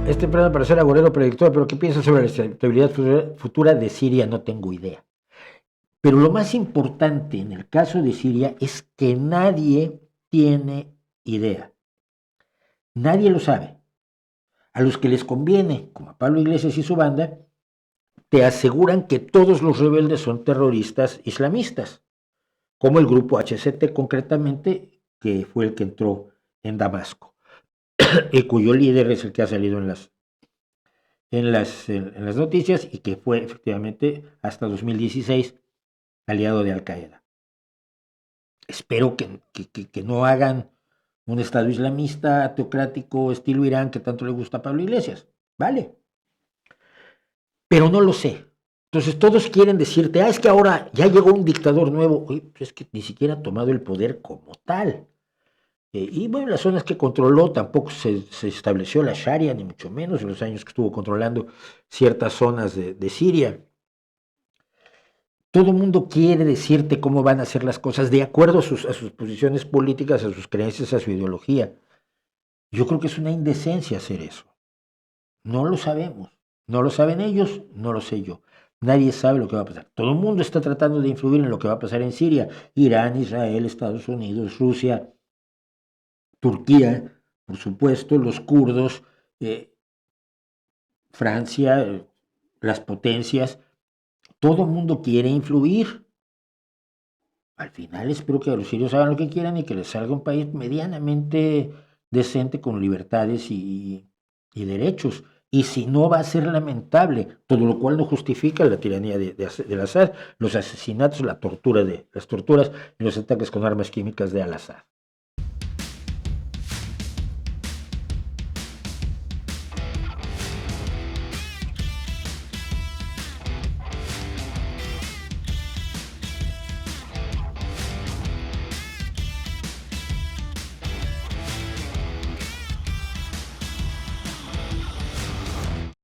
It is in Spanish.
Este plan para ser agorero predictor, pero ¿qué piensas sobre la estabilidad futura de Siria? No tengo idea. Pero lo más importante en el caso de Siria es que nadie tiene idea. Nadie lo sabe. A los que les conviene, como a Pablo Iglesias y su banda, te aseguran que todos los rebeldes son terroristas islamistas, como el grupo HCT concretamente, que fue el que entró en Damasco, y cuyo líder es el que ha salido en las noticias y que fue efectivamente hasta 2016 aliado de Al Qaeda. Espero que no hagan un Estado islamista, teocrático, estilo Irán, que tanto le gusta a Pablo Iglesias. Vale. Pero no lo sé. Entonces todos quieren decirte, es que ahora ya llegó un dictador nuevo. Oye, pues es que ni siquiera ha tomado el poder como tal. Y bueno, las zonas que controló tampoco se estableció la Sharia, ni mucho menos, en los años que estuvo controlando ciertas zonas de Siria. Todo el mundo quiere decirte cómo van a ser las cosas de acuerdo a sus posiciones políticas, a sus creencias, a su ideología. Yo creo que es una indecencia hacer eso. No lo sabemos. No lo saben ellos, no lo sé yo. Nadie sabe lo que va a pasar. Todo el mundo está tratando de influir en lo que va a pasar en Siria. Irán, Israel, Estados Unidos, Rusia, Turquía, por supuesto, los kurdos, Francia, las potencias. Todo el mundo quiere influir. Al final espero que los sirios hagan lo que quieran y que les salga un país medianamente decente con libertades y derechos. Y si no, va a ser lamentable, todo lo cual no justifica la tiranía de Al-Assad, los asesinatos, las torturas y los ataques con armas químicas de Al-Assad.